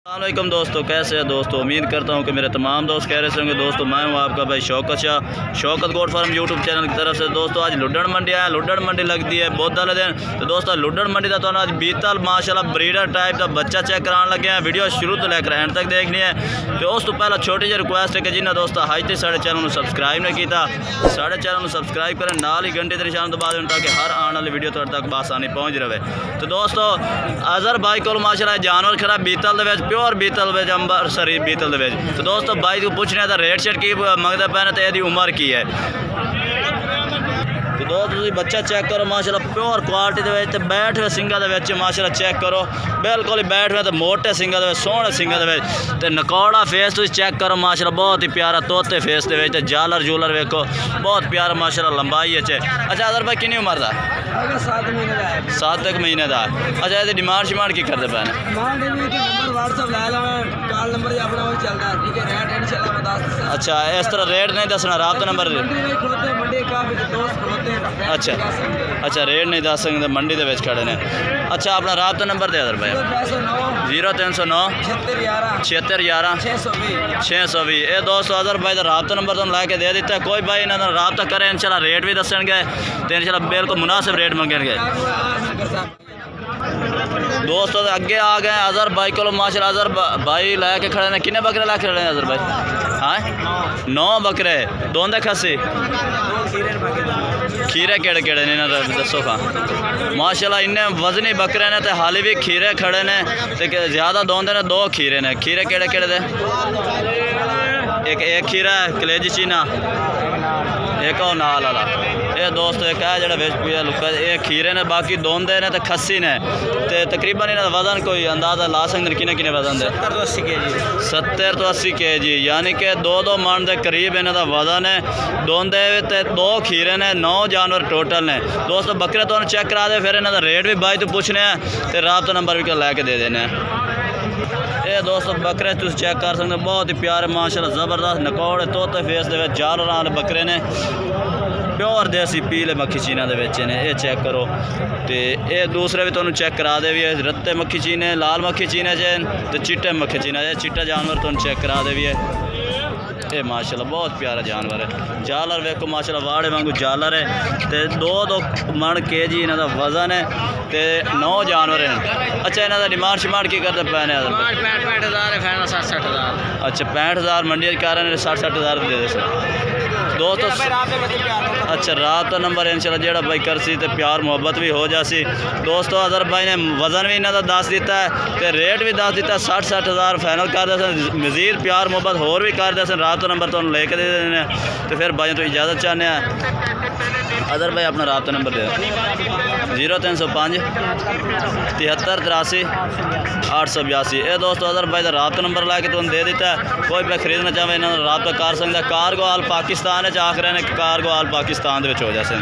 अस्सलामुअलैकुम दोस्तों, कैसे हैं दोस्तों। उम्मीद करता हूं कि मेरे तमाम दोस्त कह रहे होंगे। दोस्तों मैं हूं आपका भाई Shaukat Shah, Shaukat goat farm YouTube channel की तरफ से। दोस्तों आज लुड्डन मंडी आया, लुड्डन मंडी लगती है बहुत वाले दिन। तो दोस्तों लुड्डन मंडी का तो आज बीतल माशाल्लाह ब्रीडर टाइप का बच्चा चेक कराने लगे हैं। वीडियो शुरू तो लेकर एंड तक देखनी है। तो उस तो पहला छोटी जी रिक्वेस्ट है कि जिन्हें दोस्तों हाई तक साढ़े चैनल में सबसक्राइब नहीं किया, साढ़े चैनल में सबसक्राइब करें, नाल ही घंटे के निशान दबा दें ताकि हर आने वाली वीडियो तुहाडे तक बआसानी पहुँच रहे। तो दोस्तों अजहर भाई को माशाल्लाह जानवर खड़ा बीतल दे प्योर बीतल अंबरसरी बीतल दे। तो दोस्तों भाई को पूछने का रेट शेट की मंगते पे तो यदि उम्र की है। तो दोस्तों बच्चा चेक करो माशाल्लाह प्योर क्वालिटी के बैठ हुए सिंगा के माशाल्लाह चेक करो, बिल्कुल ही बैठ हुए तो मोटे सिंगा के सोहने सिंगा के नकौड़ा फेस तुम चेक करो माशाल्लाह बहुत ही प्यारा तोते फेस के जालर जूलर वेखो बहुत प्यारा माशाल्लाह लंबाई है। अच्छा अदर भाई कितनी उम्र का? 7 महीने का। अच्छा ये डिमांड शिमांड की करते पे? अच्छा इस तरह रेट नहीं दसना, रात नंबर अच्छा अच्छा रेट नहीं दस सकते मंडी के खड़े ने। अच्छा अपना रात नंबर दे अदर भाई 0309 76 11 620। ये दोस्तों अदर भाई का रात नंबर तुम लैके दे दिता है। कोई भाई इन्होंने रबता करें इंशाल्लाह रेट भी दसणगे तो इंशाल्लाह बिल्कुल मुनासिब रेट मंगेंगे। दोस्तों अगे आ गए अजहर भाई को माशाल्लाह अजहर भाई लैके खड़े ने। कितने बकरे लैके खड़े हैं अजहर भाई? हाँ 9 बकरे दोंदे खस्सी खीरे केड़े केड़े ने दसो खा माशाल्लाह इन्ने वजनी बकरे ने तो हाली भी खीरे खड़े ने तो ज़्यादा दोंदे ने 2 खीरे ने। खीरे केड़े केड़े दे? एक खीरा है कलेजी चीना, एक और नाल वाला। ये दोस्तों एक है जो बेच पिया लुका ये खीरे ने, बाकी दोंदे ने तो खस्सी ने। तो तकरीबन इन्होंने वजन कोई अंदाजा ला सकते किने किने वजन दे? 70 तो 80 kg यानी कि 2 मन के करीब इन्हों का वजन है। दोंदे तो 2 खीरे ने, 9 जानवर टोटल ने। दोस्तों बकरे तो चेक करा दे, फिर इन्हों का रेट भी बाई तो पूछने तो रात नंबर भी लैके दे देने। ये दोस्तों बकरे तुम चेक कर सकते बहुत ही प्यारे माशाल्लाह ज़बरदस्त नकौड़े तोते फेस के जालर वाले बकरे ने, प्योर देसी पीले मक्खी चीना के ने। ये चेक करो तो ये दूसरे भी तुम चेक करा दे भी है। रत्ते मक्खी चीने, लाल मक्खी चीने तो चिट्टे मक्खी चीना चिट्टा जानवर तुम चेक करा दे भी है। ये माशाल्लाह बहुत प्यारा जानवर है। जालर वेखो माशाल्लाह वाड़े वांगू जालर है। तो 2 मन kg इन्हों का वजन है तो 9 जानवर हैं। अच्छा इन्हों का डिमांड शिमांड की करते पे? 65,000 है, 60,000। अच्छा 65,000 मंडी के कारण 60,000 दे दे दोस्तों। अच्छा रात नंबर इंशाल्लाह जेड़ा भाई करसी तो प्यार मुहब्बत भी हो जासी। दोस्तों अदर भाई ने वजन भी इन्हों का दस दिता है तो रेट भी दस दिता है। 60,000 फाइनल कर दे, मजीद प्यार मुहब्बत होर भी कर दे। रात नंबर तुम लेके दे देने तो फिर भाई तो इजाज़त चाहते हैं। अदर भाई अपना रात नंबर दे 0305 73 83 882। ये दोस्तों अदर भाई का रात नंबर ला के तुम दे दिता है। कोई भी खरीदना चाहे इन्होंने रबता कर सकता। कारगो आल पाकिस्तान आख रहे हैं कि कारगो आल पाकिस्तान हो जाए।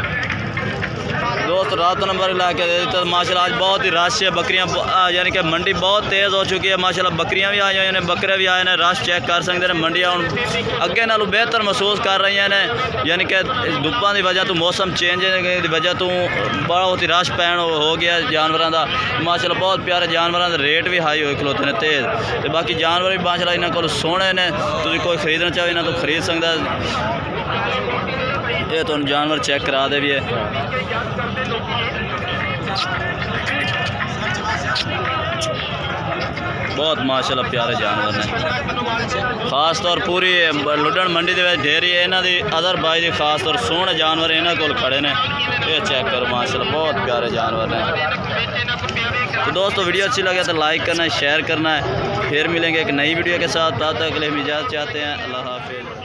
दोस्त रात नंबर ला के दे दिता। माशाल्लाह आज बहुत ही रश है, बकरियां यानी कि मंडी बहुत तेज़ हो चुकी है माशाल्लाह। बकरियां भी आई हुई हैं, बकरे भी आए हैं। रश चेक कर सकते हैं, मंडियां हम अगे नालों बेहतर महसूस कर रही हैं यानी कि धुप्पां की वजह तो मौसम चेंज की वजह तो बहुत ही रश पैन हो गया जानवरों का माशाल्लाह। बहुत प्यारे जानवरों के रेट भी हाई हुए खलोते हैं तेज़। तो बाकी जानवर भी माशाल्लाह इन्हों को सोहने ने, तुम कोई खरीदना चाहो इन्हों तो खरीद सकता। ये तुम जानवर चेक करा दे भी है। बहुत माशाल्लाह प्यारे जानवर ने, खास तौर पूरी लुड्डन मंडी के ढेरी है इन्हों की। अदर भाई की खास तौर सोहने जानवर इन्हों को खड़े ने। ये चेक करो माशाल्लाह बहुत प्यारे जानवर ने। तो दोस्तों वीडियो अच्छी लगे तो लाइक करना है, शेयर करना है। फिर मिलेंगे एक नई वीडियो के साथ, तब तक के लिए हम इजाज़त चाहते हैं। अल्लाह हाफिज़।